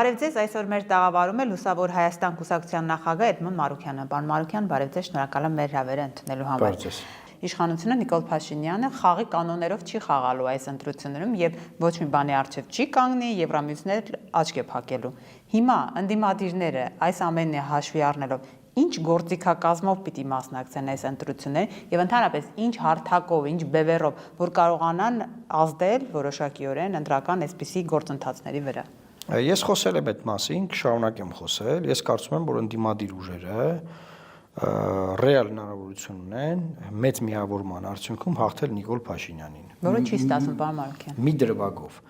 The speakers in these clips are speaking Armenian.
Բարև ձեզ, այսօր մեր տաղավարում է Լուսավոր Հայաստան կուսակցության նախագահ Էդմոն Մարուքյանը։ Պարոն Մարուքյան, բարև ձեզ, շնորհակալ եմ մեր հրավերը ընդունելու համար։ Իշխանությունը Նիկոլ Փաշինյանը խաղի կանոններով չի խաղալու այս ընտրություններում եւ ոչ մի բանի առջեւ չի կանգնի, Եվրամիություններ աչք է փակելու։ Հիմա ընդդիմադիրները այս ամենը հաշվի առնելով ինչ գործիքակազմով պիտի մասնակցեն այս ընտրություններին եւ ընդհանրապես ինչ հարթակով, ինչ բևեռով, որ կարողանան ազդել որոշակիորեն ընտրական այսպիսի գործընթացների վրա։ Ես խոսել եմ այդ մասին, կշարունակեմ խոսել։ Ես կարծում եմ, որ ընդդիմադիր ուժերը ռեալ հնարավորություն ունեն մեծ միավորման արդյունքում հաղթել Նիկոլ Փաշինյանին։ Որը չի ստացվում, պարոն Մարուքյան։ Մի դրվագով։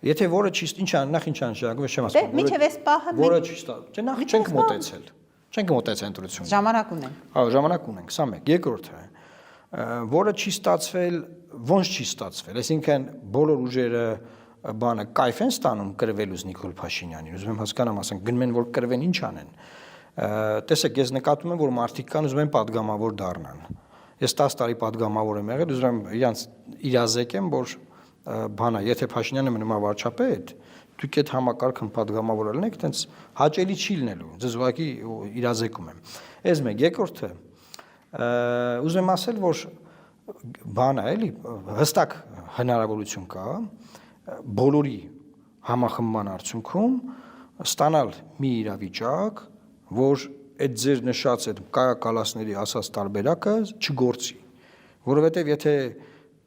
Եթե որը չի, նախ ինչ անշանակում է, չեմ ասում։ Դե մինչև այս պահը որը չի ստացվում։ Չէ, նախ չենք մոտեցել։ Չենք մոտեցել ընտրությունը։ Ժամանակ ունենք։ Հա, ժամանակ ունենք, 21։ Երկրորդը, որը չի ստացվել, ոնց չի ստացվել, այսինքն բոլոր ուժերը բանը կայֆ են ստանում կրվելուց Նիկոլ Փաշինյանին։ Ուզում եմ հասկանամ, ասենք գնում են որ կրվեն ինչ անեն։ Տեսեք, ես նկատում եմ, որ մարդիկ կան ուզում են падգամավոր դառնան։ Ես 10 տարի падգամավոր եմ եղել, ուզում եմ իրանց իրազեկեմ, որ բանա, եթե Փաշինյանը մնում է վարչապետ, դուք այդ համակարգն падգամավոր ելնեք, այտենց հաճելի չի լինելու։ Ձեզ ուղղակի իրազեկում եմ։ Այս մեկ, երկրորդը ուզում եմ ասել, որ բանա էլի հստակ հնարավորություն կա բոլորի համախմբման արդյունքում ստանալ մի իրավիճակ, որ այդ ձեր նշած այդ կայակալասների ասած տարբերակը չգործի, որովհետև եթե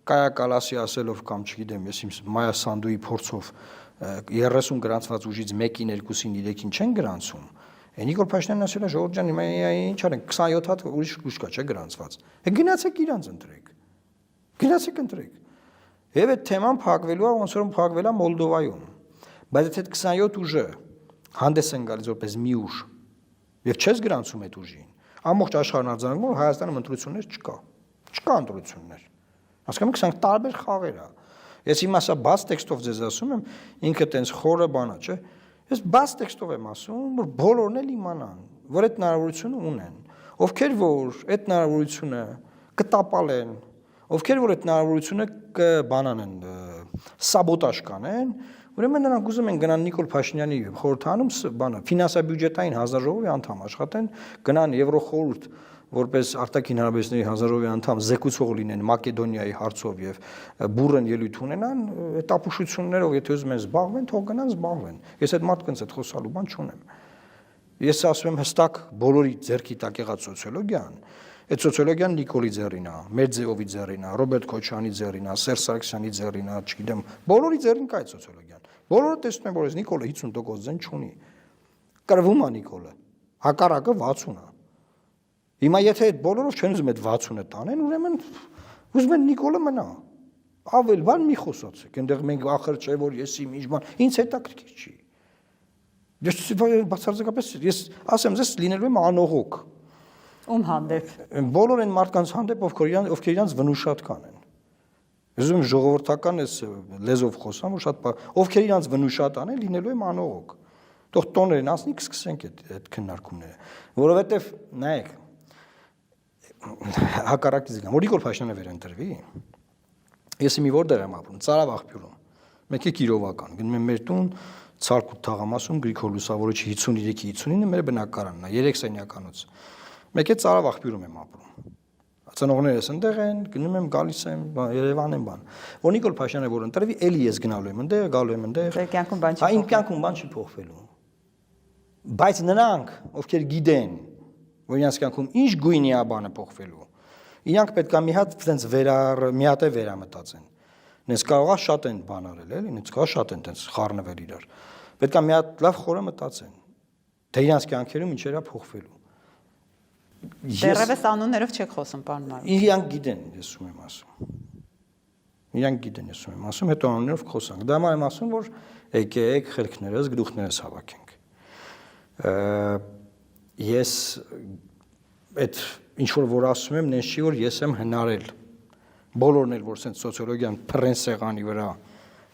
կայակալասի ասելով կամ չգիտեմ, ես իմ Մայա Սանդուի փորձով 30 գրանցված ուժից 1-ին, 2-ին, 3-ին չեն գրանցում, Նիկոլ Փաշինյանն ասել է Ժողովուրդ ջան, հիմա ինչ անենք, 27 հատ ուրիշ ուժ կա, չէ գրանցված։ Գնացեք իրանց ընտրեք։ Գնացեք ընտրեք։ Եվ այդ թեման փակվելու է, ոնց որ փակվել է Մոլդովայում։ Բայց եթե այդ 27 ուժը հանդես են գալիս որպես մի ուժ, եւ չես գրանցում այդ ուժին, ամբողջ աշխարհն արձանագրում որ Հայաստանում ընտրություններ չկա։ Չկա ընտրություններ։ Հասկանում եք, սրանք տարբեր խաղեր է։ Ես հիմա սա բաց տեքստով ձեզ ասում եմ, ինքը տենց խորը բան է, չէ։ Ես բաց տեքստով եմ ասում, որ բոլորն էլ իմանան, որ այդ հնարավորությունը ունեն։ Ովքեր որ այդ հնարավորությունը կտապալեն, ովքեր որ այդ հնարավորությունը կբանան են, սաբոտաժ կանեն, ուրեմն նրանք ուզում են գնան Նիկոլ Փաշինյանի խորհրդանում բանը ֆինանսա-բյուջետային հանձնաժողովի անդամ աշխատեն, գնան Եվրոխորհուրդ որպես արտաքին հարաբերությունների հանձնաժողովի անդամ զեկուցող լինեն Մակեդոնիայի հարցով եւ բուրըն ելույթ ունենան, այդ ապուշություններով եթե ուզում են զբաղվեն, թող գնան զբաղվեն։ Ես այդ մարդկանց հետ խոսալու բան չունեմ։ Ես ասում եմ հստակ բոլորի ձեռքի տակ եղած սոցիոլոգիան, այդ սոցիոլոգիան Նիկոլի ձեռին է, Մեդզեովի ձեռին է, Ռոբերտ Քոչյանի ձեռին է, Սերժ Սարգսյանի ձեռին է, չգիտեմ, բոլորի ձեռին կա այդ սոցիոլոգիան։ Բոլորը տեսնում են, որ այս Նիկոլը 50% ձեն չունի։ Կրվում է Նիկոլը, հակառակը 60 է։ Հիմա եթե այդ բոլորով չեն ուզում այդ 60-ը տանեն, ուրեմն ուզում են Նիկոլը մնա։ Ավել բան մի խոսացեք, այնտեղ մենք ախր չէ որ ես իմ ինչ բան, ինձ հետաքրքիր չի։ Ես բացարձակապես ես ասեմ, ես լինելու եմ անողոք։ Ում հանդեպ։ Բոլոր այն մարդկանց հանդեպ, ովքեր իրանց վնուշատ կանեն։ Ուզում ժողովրդական ես լեզվով խոսամ, որ շատ ովքեր իրանց վնուշատ անեն, լինելու եմ անողոք։ Թող տոներն ասնի, կսկսենք այդ քննարկումները, որովհետև նայեք հակառակից գամ, որ Նիկոլ Փաշինյանը վերընտրվի։ Ես մի որտեղ եմ ապրում, Ծարավ աղբյուրում։ Մեկ է Կիրովական, գնում եմ մեր տուն, Ցարկուտ թաղամասում Գրիգոր Լուսավորիչի 53-59-ը մեր բնակարանն է, 3 սենյականոց։ Մեկ է Ծարավ աղբյուրում եմ ապրում։ Ծնողներս այնտեղ են, գնում եմ, գալիս եմ, Երևան եմ բան։ Որ Նիկոլ Փաշինյանը որ ընտրվի, էլի ես գնալու եմ այնտեղ, գալու եմ այնտեղ։ Ձեր կյանքում բան չի։ Հա, իմ կյանքում բան չի փոխվելու։ Բայց նրանք, ովքեր գիտեն, որ իրենց կյանքում ինչ գույնի է բանը փոխվելու, իրանք պետք է մի հատ այդպես մի հատ է վերամտածեն։ Նենց կարող է շատ են բան արել, էլի, նենց կարող շատ են այդպես խառնվել իրար։ Պետք է մի հատ լավ խորը մտածեն։ Թե իրենց կյանքերում ինչեր է փոխվելու։ Դեռևս անուններով չեք խոսում, պարոն Մարուքյան։ Իրանք գիտեն, ես ում եմ ասում։ Իրանք գիտեն, ես ում եմ ասում, հետո անուններով խոսանք։ Դա եմ ասում, որ եկեք խելքներս, գլուխներս հավաքենք։ Ես այդ ինչ որ ասում եմ, նենց չի որ ես եմ հնարել բոլորն էլ որ սենց սոցիոլոգիան փռեն սեղանի վրա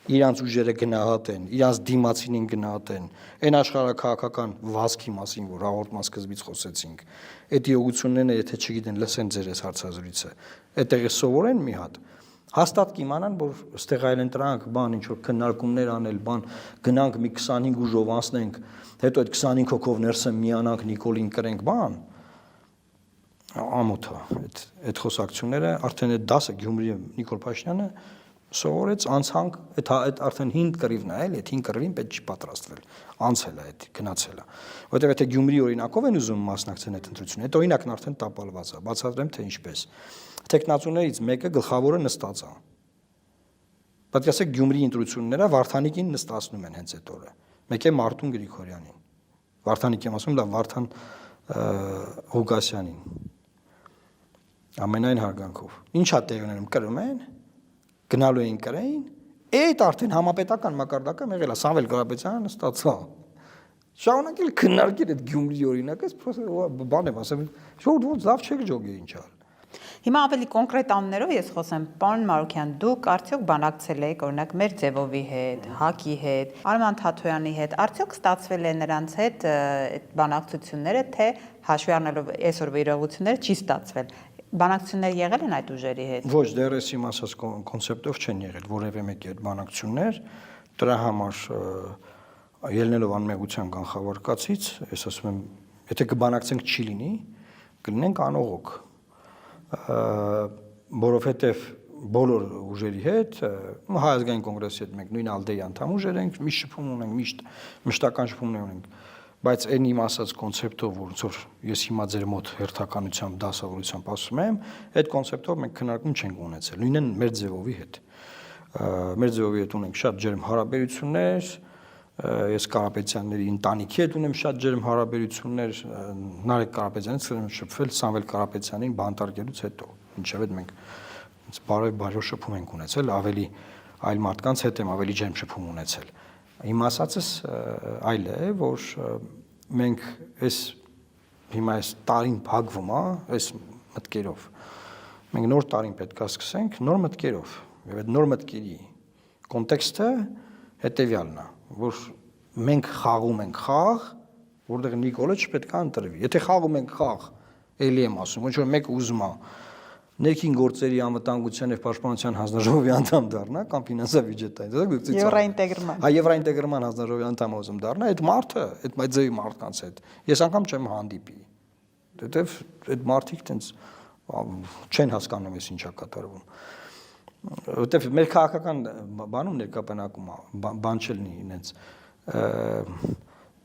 իրանց ուժերը գնահատեն, իրանց դիմացինին գնահատեն, այն աշխարհակաղակական վազքի մասին, որ հաղորդման սկզբից խոսեցինք, այդ իողությունները եթե չգիտեն, լսեն ձեր այս հարցազրույցը, այդտեղ է սովորեն մի հատ, Հաստատ կիմանան, որ ստեղ այլ ընտրանք, բան ինչ որ քննարկումներ անել, բան գնանք մի 25 ուժով անցնենք, հետո այդ 25 հոգով ներսը միանանք Նիկոլին կրենք, բան ամոթ է այդ խոսակցությունները, արդեն այդ դասը Գյումրիը Նիկոլ Փաշինյանը սովորեց, անցանք, այդ արդեն 5 կռիվն է, էլի, այդ 5 կռիվին պետք չի պատրաստվել, անցել է, այդ գնացել է, որտեղ եթե Գյումրի օրինակով են ուզում մասնակցեն այդ ընտրություններին, այդ օրինակն արդեն տապալված է, բացատրեմ թե ինչպես։ Տեխնացուներից մեկը գլխավորը նստած է։ Պատկերացեք Գյումրի ընտրությունները Վարդանիկին նստացնում են հենց այդ օրը։ Մեկ է Մարտուն Գրիգորյանին։ Վարդանիկ եմ ասում, դա Վարդան Ղուկասյանին։ Ամենայն հարգանքով։ Ինչա տեղի ունենում կրում են, գնալու էին կրեին, այդ արդեն համապետական մակարդակը եղել է Սամվել Կարապետյանը նստածա։ Շարունակել քննարկել այդ Գյումրի օրինակը, բան եմ ասում, ոնց լավ չէ ջոգի ինչ ալ։ Հիմա ավելի կոնկրետ անուններով ես խոսեմ, պարոն Մարուքյան, դուք արդյոք բանակցել եք օրինակ մեր Ձևովի հետ, ՀԱԿ-ի հետ, Արման Թաթոյանի հետ, արդյոք ստացվել է նրանց հետ այդ բանակցությունները, թե հաշվի առնելով այսօրվա իրողությունները չի ստացվել։ Բանակցություններ եղել են այդ ուժերի հետ։ Ոչ, դեռ ես իմ ասած կոնցեպտով չեն եղել որևէ մեկի այդ բանակցություններ, դրա համար ելնելով անմեղության կանխավարկածից, ես ասում եմ, եթե կբանակցենք չի լինի, կլինենք անողոք, որովհետև բոլոր ուժերի հետ, Հայ ազգային կոնգրեսի հետ մենք նույն ԱԼԴԵ-ի անդամ ուժեր ենք, միշտ շփում ունենք, մշտական շփումներ ունենք, բայց այն իմ ասած կոնցեպտով, ոնց որ ես հիմա ձեր մոտ հերթականությամբ դասավորությամբ ասում եմ, այդ կոնցեպտով մենք քննարկում չենք ունեցել, նույնն մեր Ձևովի հետ։ Մեր Ձևովի հետ ունենք շատ ջերմ հարաբերություններ, ես Կարապետյանների ընտանիքի հետ ունեմ շատ ջերմ հարաբերություններ, Նարեկ Կարապետյանից եմ շփվել Սամվել Կարապետյանին բանտարկելուց հետո, ինչեւ այդ մենք բարով շփում ենք ունեցել, ավելի այլ մարդկանց հետ եմ ավելի ջերմ շփում ունեցել։ Իմ ասածս այլ է, որ մենք այս հիմա այս տարին փակվում է, այս մտքերով։ Մենք նոր տարին պետք է սկսենք նոր մտքերով։ Եվ այդ նոր մտքերի կոնտեքստը հետեւյալն է, որ մենք խաղում ենք խաղ, որտեղ Նիկոլը չպետք է ընտրվի։ Եթե խաղում ենք խաղ, ելի եմ ասում, ոչ որ մեկը ուզում է ներքին գործերի անվտանգության եւ պաշտպանության հանձնաժողովի անդամ դառնա կամ ֆինանսա-բյուջետային, Եվրոինտեգրման։ Հա, Եվրոինտեգրման հանձնաժողովի անդամ ուզում դառնա, այդ մարդը, այդ մայձեի մարդկանց հետ ես անգամ չեմ հանդիպի։ Որտեվ այդ մարդիկ տենց չեն հասկանում ես ինչա կատարվում։ Որտեվ մեր քաղաքական բանում ներկայապնակում բան չլինի ինձ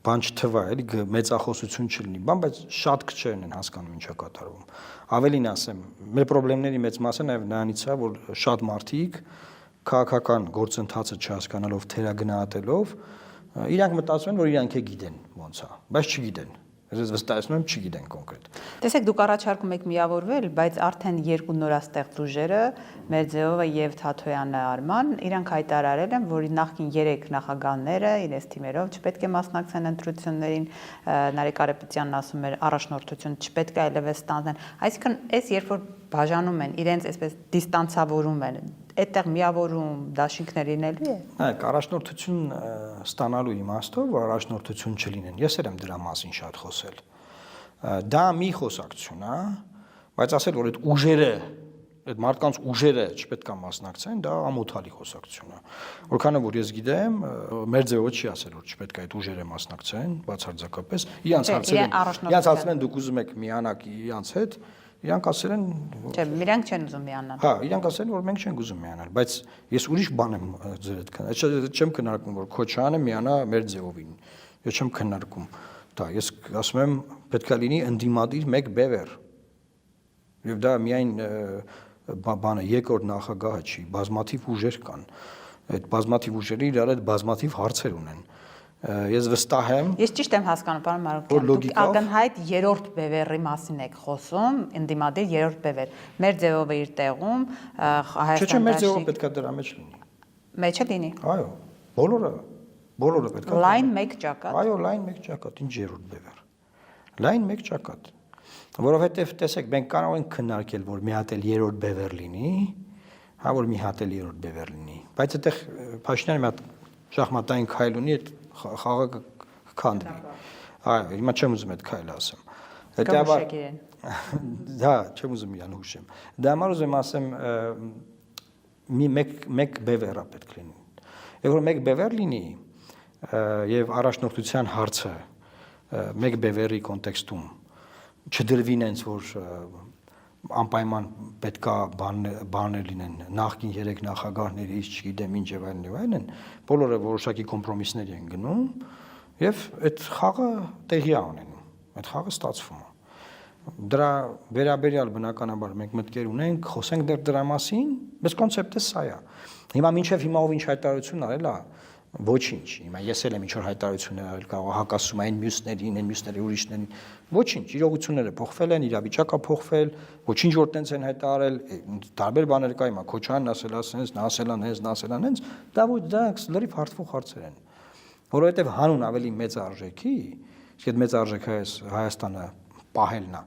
բան չթվա, էլի մեծախոսություն չլինի, բայց շատ քչերն են հասկանում ինչա կատարվում։ Ավելին ասեմ, մեր խնդիրների մեծ մասը նաև նրանից է, որ շատ մարդիկ քաղաքական գործընթացը չհասկանալով, թերագնահատելով, իրանք մտածում են, որ իրանք է գիտեն ոնց է, բայց չգիտեն։ Ես վստահեցնում եմ չգիտեն կոնկրետ։ Տեսեք, դուք առաջարկում եք միավորվել, բայց արդեն երկու նորաստեղծ ուժերը, Մերձեովը եւ Թաթոյանը Արման, իրանք հայտարարել են, որ նախկին 3 նախագահները իրենց թիմերով չպետք է մասնակցեն ընտրություններին, Նարեկ Կարապետյանն ասում էր, առաջնորդություն չպետք է այլևս ստանան։ Այսինքն, այս երբ որ բաժանում են, իրենց այսպես դիստանցավորում են, այդտեղ միավորում դաշինքներ լինելու է։ Նայեք, առաջնորդություն ստանալու իմաստով, որ առաջնորդություն չլինեն։ Ես եմ դրա մասին շատ խոսել։ Դա մի խոսակցություն է, բայց ասել, որ այդ ուժերը, այդ մարդկանց ուժերը չպետք է մասնակցեն, դա ամոթալի խոսակցություն է։ Որքանով որ ես գիտեմ, Մերձեովը չի ասել, որ չպետք է այդ ուժերը մասնակցեն, բացարձակապես։ Իրանց հարցերեն դուք ուզում եք միանաք իրանց հետ, իրանք ասել են, չէ, իրանք չեն ուզում միանալ։ Հա, իրանք ասել են, որ մենք չենք ուզում միանալ, բայց ես ուրիշ բան եմ ձեր հետ չեմ քննարկում, որ Քոչարյանը միանա Մերձեովին։ Ես չեմ քննարկում դա, ես ասում եմ, պետք է լինի ընդդիմադիր մեկ բևեռ։ Եվ դա միայն բանը երկրորդ նախագահը չի, բազմաթիվ ուժեր կան։ Այդ բազմաթիվ ուժերը իրար հետ բազմաթիվ հարցեր ունեն։ Ես վստահ եմ։ Ես ճիշտ եմ հասկանում, պարոն Մարուքյան, դուք ակնհայտ երրորդ բևեռի մասին եք խոսում, ընդդիմադիր երրորդ բևեռ։ Մերձեովը իր տեղում, Հայաստան։ Չէ, Մերձեովը պետք է դրա մեջ լինի։ Մեջը լինի։ Այո, բոլորը պետք է։ Լայն մեկ ճակատ։ Այո, լայն մեկ ճակատ, ինչ երրորդ բևեռ։ Լայն մեկ ճակատ։ Որովհետև տեսեք, մենք կարող ենք քննարկել, որ մի հատ էլ երրորդ բևեռ լինի, հա, որ մի հատ էլ երրորդ բևեռ լինի, բայց այդտեղ Փաշինյանը մի հատ շախմատային քայլ ունի, այդ խաղը կքանդվի։ Այո, հիմա չեմ ուզում այդ քայլը ասեմ։ Հետաբար դա չեմ ուզում իրան հուշեմ։ Դա համար ուզում ասեմ մեկ բևեռ է պետք լինի։ Եվ որ մեկ բևեռ լինի եւ առաջնորդության հարցը մեկ բևեռի կոնտեքստում չդրվի նենց որ անպայման պետքա բաներ լինեն նախկին 3 նախագահներից չգիտեմ ինչ եւ այլն բոլորը որոշակի կոմպրոմիսներ են գնում եւ այդ խաղը տեղի է ունենում այդ խաղը ստացվում է դրա վերաբերյալ բնականաբար մենք մտքեր ունենք խոսենք դեռ դրա մասին բայց կոնցեպտը սա է հիմա մինչեւ հիմա ով ինչ հայտարարություն արել է ոչինչ հիմա ես էլ եմ ինչ որ հայտարարություններ արել կարող հակասում այն մյուսների ուրիշներին ոչինչ իրողությունները փոխվել են իրավիճակը փոխվել ոչինչ որ տենց են հայտարարել տարբեր բաներ կա հիմա Քոչանն ասել ասենց նա ասել անես նա ասել անենց դա ոչ դա լրիվ հարցվող հարցեր են որովհետև հանուն ավելի մեծ արժեքի իսկ այդ մեծ արժեքը Հայաստանը պահելն է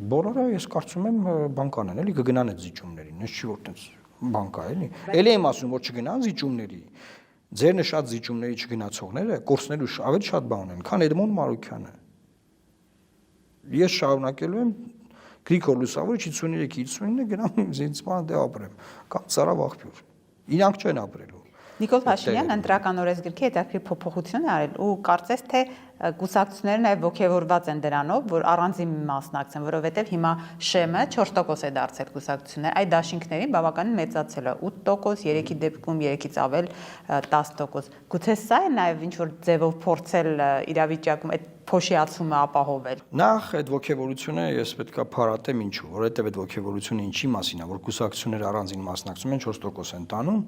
բոլորը ես կարծում եմ բան կանեն էլի կգնան այդ զիջումներին ես չի որ տենց բան կա էլի էլի եմ ասում որ չգնան զիջումների ձեր նշած զիջումների չգնացողները կորցնելու ավելի շատ բան ունեն, քան Էդմոն Մարուքյանը։ Ես շարունակելու եմ Գրիգոր Լուսավորը 53-59 գնամ զինծման դե ապրեմ, կամ Ծարավ աղբյուր։ Իրանք չեն ապրելու։ Նիկոլ Փաշինյանն ընտրական օրենսգրքի հետաքրքիր փոփոխություն է արել ու կարծես թե կուսակցությունները նաև ողջևորված են դրանով, որ առանձին մասնակցեն, որովհետև հիմա ՇՄ 4% է դարձել կուսակցությունները, այդ դաշինքներին բավականին մեծացել է 8%, 3-ի դեպքում 3-ից ավել 10%։ Գուցե սա է նաև ինչ որ ձևով փորձել իրավիճակում այդ փոշիացումը ապահովել։ Նախ այդ ողջևորությունը ես պետքա փարատեմ ինչու, որովհետև այդ ողջևորությունը ինչի մասին է, որ կուսակցությունները առանձին մասնակցում են 4% են տանում,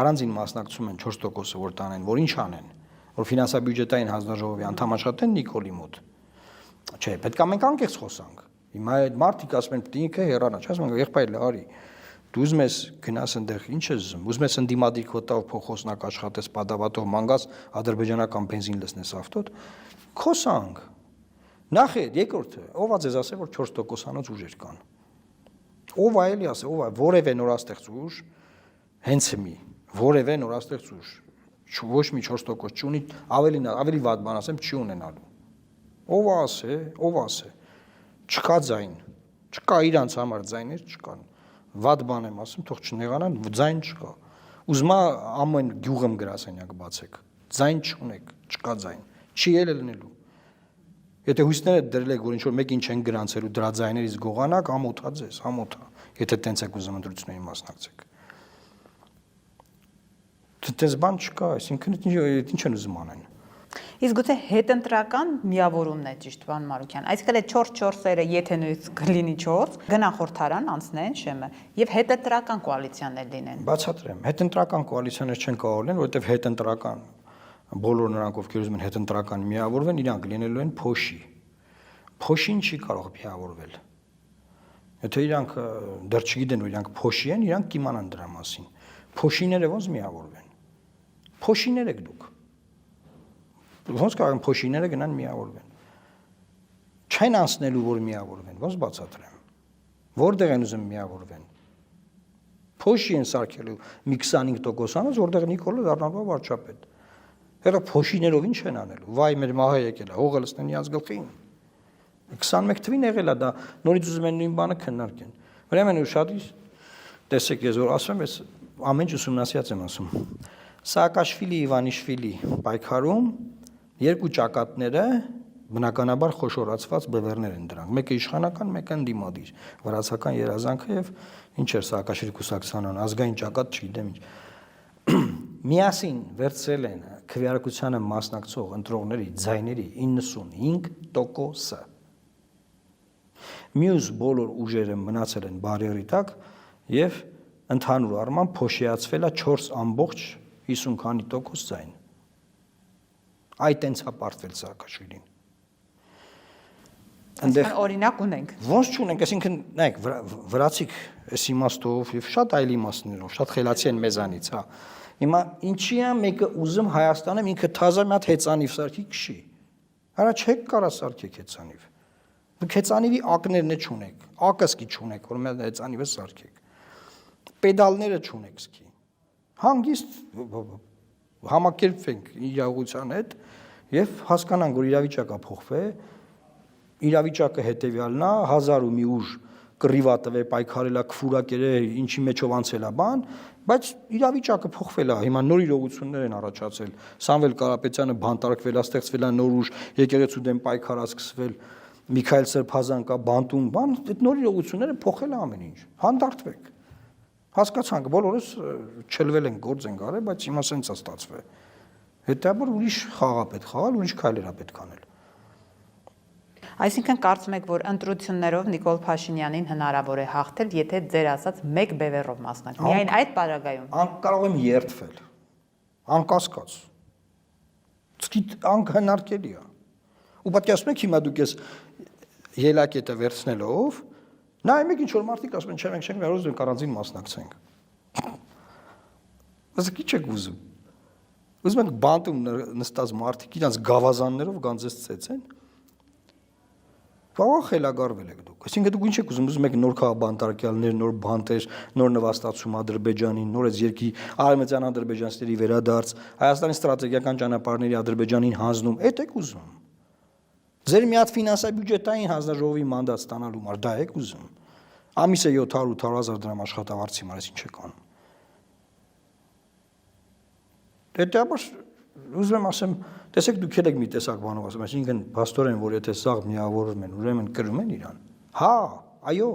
առանձին մասնակցում են 4%-ը որ տանեն, որ ինչ անեն որ ֆինանսա-բյուջետային հանձնաժողովի անդամ աշխատեն Նիկոլի մոտ։ Չէ, պետք է մենք անկեղծ խոսանք։ Հիմա այդ մարդիկ ասում են պետք է ինքը հեռանա, չասում են եղբայր արի։ Դու ուզում ես գնաս այնտեղ ինչ ես ուզում ես ընդդիմադիր քոտով փոխոսնակ աշխատես, պատավատով մանգաս, ադրբեջանական բենզին լցնես ավտոդ։ Խոսանք։ Նախ երկրորդը, ով է ձեզ ասել որ 4%-անոց ուժեր կան։ Ով է էլի ասել, ով է որևէ նորաստեղծ ուժ, հենց մի որևէ նորաստեղծ ուժ ոչ մի 4% չունի, ավելի վատ բան ասեմ, չի ունենալու։ Ով ասե։ Չկա ձայն, չկա իրանց համար ձայներ չկան։ Վատ բան եմ ասում, թող չնեղանան, ձայն չկա։ Ուզում ամեն գյուղում գրասենյակ բացեք։ Ձայն չունեք, չկա ձայն։ Չի էլ լինելու։ Եթե հույսները դրել եք, որ ինչ որ մեկին չեն գրանցելու դրա ձայներից գողանակ, ամոթա ձեզ, ամոթա։ Եթե տենց եք ուզում ընտրություններին մասնակցեք։ Դες բան չկա, այսինքն ինչ են ուզում անեն։ Իսկ գուցե հետընտրական միավորումն է ճիշտ բան Մարուքյան։ Այսինքն այդ 4-4-երը եթե նույնիսկ կլինի 4, գնա խորհրդարան անցնեն ՇՄ եւ հետընտրական կոալիցիաներ լինեն։ Բացատրեմ, հետընտրական կոալիցիաներ չեն կարող լինել, որովհետեւ հետընտրական բոլոր նրանք ովքեր ուզում են հետընտրական միավորվեն, իրանք լինելու են փոշի։ Փոշին չի կարող միավորվել։ Եթե իրանք դեռ չգիտեն, որ իրանք փոշի են, իրանք կիմանան դրա մասին։ Փոշիները ոնց միավորվեն։ Փոշիներ եք դուք։ Ոնց կարող են փոշիները գնան միավորվեն։ Չեն անցնելու որ միավորվեն, ոնց բացատրեմ։ Որտեղ են ուզում միավորվեն։ Փոշի են սարքելու մի 25%-անոց, որտեղ Նիկոլը դառնալու է վարչապետ։ Հələ փոշիներով ինչ են անելու։ Վայ մեր մահը եկել է, հողը լցնեն իրաց գլխին։ 21 թվին եղել է դա, նորից ուզում են նույն բանը քննարկեն։ Ուրեմն շատ տեսեք ես որ ասում եմ, ես ամեն ինչ ուսումնասիրած եմ ասում։ Սաակաշվիլի, Իվանիշվիլի պայքարում երկու ճակատները բնականաբար խոշորացված բևեռներ են դրանք։ Մեկը իշխանական, մեկը ընդդիմադիր, վրացական երազանքը եւ ինչ էր Սաակաշվիլի կուսակցության ազգային ճակատ, չգիտեմ ինչ։ Միասին վերցրել են քվեարկությանը մասնակցող ընտրողների ձայների 95%-ը։ Մյուս բոլոր ուժերը մնացել են բարիերի տակ եւ ընդհանուր առմամբ փոշիացվել է 4.50 քանի տոկոս ձայն։ Այդ տենց է պարտվել Սաակաշվիլին։ Այնտեղ օրինակ ունենք։ Ոնց չունենք, այսինքն նայեք վրացիք այս իմաստով եւ շատ այլ իմաստներով, շատ խելացի են մեզանից, հա։ Հիմա ինչի է մեկը ուզում Հայաստանում ինքը թազա մի հատ հեծանիվ սարքի քշի։ Հələ չեք կարա սարքեք հեծանիվ։ Դուք հեծանիվի ակներն է չունեք, ակսկի չունեք, որ մի հեծանիվը սարքեք։ Պեդալները չունեք սկի։ Հանգիստ համակերպվենք իրավության հետ եւ հասկանանք, որ իրավիճակը փոխվել է, իրավիճակը հետեւյալն է, 1000 ու մի ուժ կռիվա տվե, պայքարելա, քֆուրա կերե, ինչի մեջով անցելա բան, բայց իրավիճակը փոխվել է, հիմա նոր իրողություններ են առաջացել։ Սամվել Կարապետյանը բանտարկվել է, ստեղծվել է նոր ուժ, եկեղեցու դեմ պայքար սկսվել, Միքայել Սրբազան կա, բանտում, բան, այդ նոր իրողությունները փոխել է ամեն ինչ։ Հանդարտվեք։ Հասկացանք, բոլորս չելվել ենք, գործ ենք արել, բայց հիմա սենց է ստացվել։ Հետաբար ուրիշ խաղ է պետք խաղալ, ուրիշ քայլեր է պետք անել։ Այսինքն կարծում եք, որ ընտրություններով Նիկոլ Փաշինյանին հնարավոր է հաղթել, եթե ձեր ասած մեկ բևեռով մասնակցի։ Միայն այդ պարագայում։ Կարող եմ երդվել։ Անկասկած։ Անհնարքելի է։ Ու պատկերացնում եք հիմա դուք ես ելակետը վերցնելով, նայում եք ինչ որ մարդիկ ասում են, չէ, մենք չենք կարող մենք առանձին մասնակցենք։ Ոսկի չեք ուզում։ Ուզում եք բանտում նստած մարդիկ իրանց գավազաններով գանձես ծեցեն։ Բավական խելագարվել եք դուք։ Այսինքն դուք ինչ եք ուզում եք նոր քաղաքբանտարկյալներ, նոր բանտեր, նոր նվաստացում Ադրբեջանին, նոր այս երկի արևմտյան ադրբեջանցիների վերադարձ, Հայաստանի ստրատեգիական ճանապարհների Ադրբեջանին հանձնում, այդ եք ուզում։ Ձեր մի հատ ֆինանսա-բյուջետային հանձնաժողովի մանդատ ստանալու համար դա եք ուզում։ Ամիսը 700-800 դրամ աշխատավարձի համար ինչ եք անում։ Դե ուզում եմ ասեմ, տեսեք դուք եք մի տեսակ բանով ասում, այսինքն փաստորեն, որ եթե սաղ միավորվում են, ուրեմն կրում են իրան։ Հա, այո։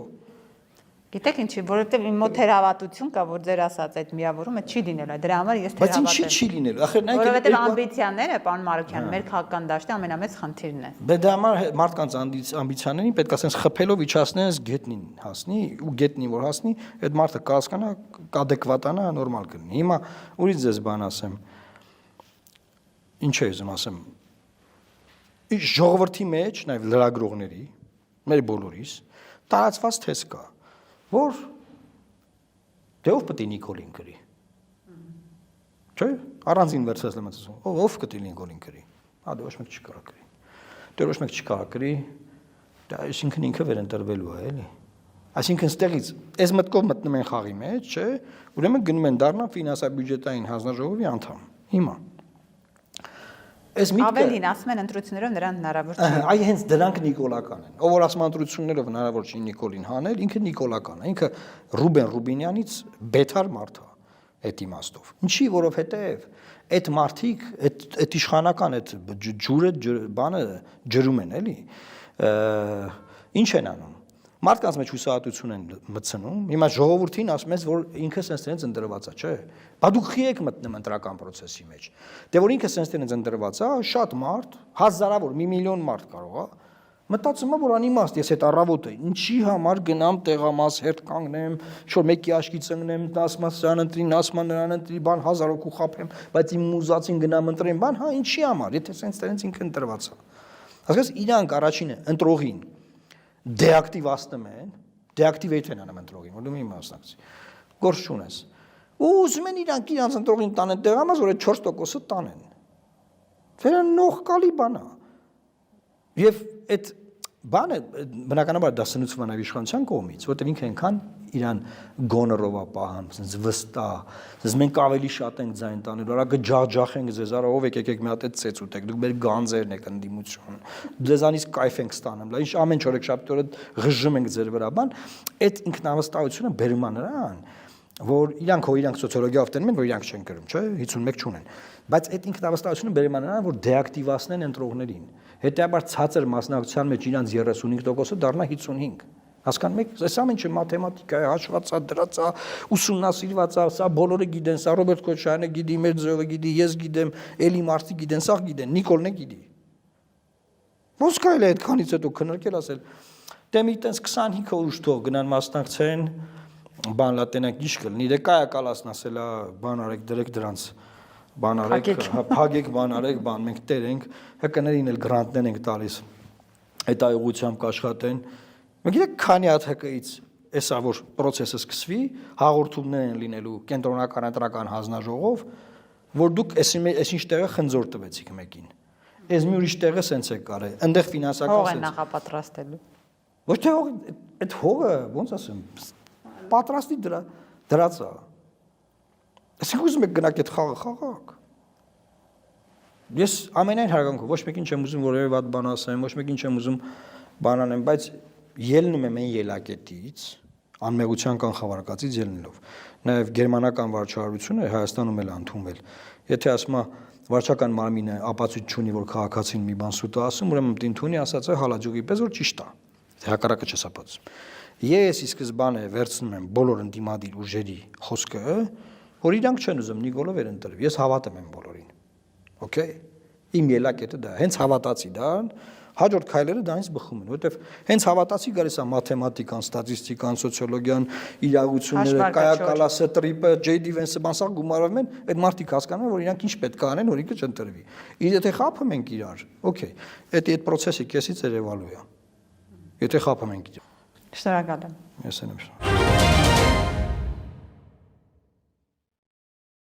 Գիտեք ինչի, որովհետև իմ մոտ թերավատություն կա, որ ձեր ասած այդ միավորումը չի լինելու։ Դրա համար ես թերավատ եմ։ Բայց ինչի չի լինելու։ Ախր նայեք, որովհետև ամբիցիաները, պարոն Մարուքյան, մեր քաղաքական դաշտի ամենամեծ խնդիրն է։ Դե համար մարդկանց ամբիցիաներին պետք է ասենց խփելով իջացնես գետնին հասնի, ու գետնին որ հասնի, այդ մարդը կհասկանա, կադեկվատանա, նորմալ կլինի։ Հիմա ուրիշ ձեզ բան ասեմ։ Ինչ է ուզում ասեմ։ Ժողովրդի մեջ, նաև լրագրողների, մեր բոլորիս տարածված թեզ կա, որ դե ով պետք է Նիկոլին գրի։ Չէ՞, առանձին վերցրած եմ ասում, ով պետք է Նիկոլին գրի։ Հա դե ոչ մեկ չկարա գրի։ Դե ոչ մեկ չկարա գրի, դա այսինքն ինքը վերընտրվելու է, էլի։ Այսինքն ստեղից այս մտքով մտնում են խաղի մեջ, չէ՞, ուրեմն գնում են դառնա ֆինանսա-բյուջետային հանձնաժողովի անդամ։ Հիմա Ավելին ասում են ընտրություններով նրան հնարավոր չի։ Այ հենց դրանք նիկոլական են։ Ով որ ասում ընտրություններով հնարավոր չի Նիկոլին հանել, ինքը նիկոլական է, ինքը Ռուբեն Ռուբինյանից բետար մարդ է այդ իմաստով։ Ինչի, որովհետև այդ մարդիկ, այդ իշխանական այդ ջուրը բանը ջրում են, էլի։ Ինչ են անում։ Մարդկանց մեջ հուսահատություն են մտցնում։ Հիմա ժողովրդին ասում ես, որ ինքը սենսից ընտրված է, չէ՞։ Բա դուք խի եք մտնում ընտրական process-ի մեջ։ Դե որ ինքը սենսից ընտրված է, շատ մարդ, հազարավոր, մի միլիոն մարդ կարող է, մտածում է, որ անիմաստ, ես այդ առավոտը ինչի համար գնամ տեղամաս հերթ կանգնեմ, ինչ-որ մեկի աչքի ծնգնեմ, ասում սրան ընտրի, ասում նրան ընտրի, բան 1000 հոգու խաբեմ, բայց իմ մուզածին գնամ ընտրեմ, բան, հա, ինչի համար, եթե սենսից ինքը ընտրված է։ Ասես իրանք առաջինը ընտրողին դեակտիվացնում են, դեակտիվեյթ են անում ընտրողին, որ դու մի մասնակցի։ Գործ չունես։ Ու ուզում են իրանք ընտրողին տանեն տեղամաս, որ այդ 4%-ը տանեն։ Վերանողկալի բան է։ Եվ այդ բանը բնականաբար դա սնուցվում է նաև իշխանության կողմից, որտեղ ինքը այնքան իրան գոնորով է պահան, ասես վստահ, ասես մենք ավելի շատ ենք ձայն տանելու, արա կջախջախենք ձեզ, արա ով եկեք մի հատ այդ ծեծ ուտեք, դուք մեր գանձերն եք ընդդիմություն, ձեզանից կայֆ ենք ստանում, լա ինչ ամեն օր շաբթի օրը ղժում ենք ձեր վրա, բան, այդ ինքնավստահությունը բերում է նրան, որ իրանք սոցիոլոգիայով տենում են, որ իրանք չեն գրում, չէ, 51 չունեն, բայց այդ ինքնավստահությունը բերում է նրան, որ դեակտիվացնեն ընտրողներին, հետեւաբար ցածր մասնակցության մեջ իրանց 35%-ը դառնա 55։ Հասկանում եք, այս ամենը մաթեմատիկա է, հաշված է, դրած է, ուսումնասիրված է, սա բոլորը գիտեն, սա Ռոբերտ Քոչարյանը գիտի, Մերձոյևը գիտի, ես գիտեմ, էլի մարդիկ գիտեն, սա գիտեն, Նիկոլն է գիտի։ Ոնց կարելի է այդքանից հետո քննարկել ասել, դե մի տենց 25 օր ուշ թող գնան մասնակցեն, բան լատենակ ինչ կլինի, դե կայա կալասն ասելա, բան արեք, դրեք դրանց, բան արեք, փագեք, բան արեք, բան մենք տեր ենք, հկներին էլ գրանտներ ենք տալիս, այդ այողությամբ կաշխատեն։ Մենք գիտեք քանի հատ ՀԿ-ից էսա որ process-ը սկսվի, հաղորդումներ են լինելու կենտրոնական ընտրական հանձնաժողով, որ դուք այսինչ տեղը խնձոր տվեցիք մեկին։ Այս մի ուրիշ տեղը սենց է կարել, այնտեղ ֆինանսական հող է նախապատրաստելու։ Ոչ թե հող, այդ հողը, ոնց ասեմ, պատրաստի դրած է։ Այսինքն ուզում եք գնաք այդ խաղը խաղաք։ Ես ամենայն հարգանքով ոչ մեկին չեմ ուզում որևէ վատ բան ասեմ, ոչ մեկին չեմ ուզում բան անեմ, բայց ելնում եմ այն ելակետից, անմեղության կանխավարկածից ելնելով։ Նաև գերմանական վարչարությունը Հայաստանում էլ ընդունվել։ Եթե ասում է վարչական մարմինը ապացույց չունի, որ քաղաքացին մի բան սուտ է ասում, ուրեմն դինթունի ասած է հալաջուկի պես, որ ճիշտ է։ Հակառակը չես ապացուցում։ Ես ի սկզբանե վերցնում եմ բոլոր ընդդիմադիր ուժերի խոսքը, որ իրանք չեն ուզում Նիկոլը վերընտրվի։ Ես հավատում եմ բոլորին։ Okay։ Իմ ելակետը դա է, հենց հավատացի դա, հաջորդ քայլերը դրանից բխում են, որովհետև հենց հավատացի գալիս է մաթեմատիկան, ստատիստիկան, սոցիոլոգիան, իրավությունները, կայակալասը, տրիպը, J.D. Vance-ը բանսակ գումարվում են, այդ մարդիկ հասկանում են, որ իրանք ինչ պետք է անեն, որ ինքը չընտրվի։ Եթե խափում ենք իրար, okay, այդ process-ը քեսից երևալու է։ Եթե խափում ենք իրար։ Շնորհակալ եմ։ Ես եմ շնորհակալ։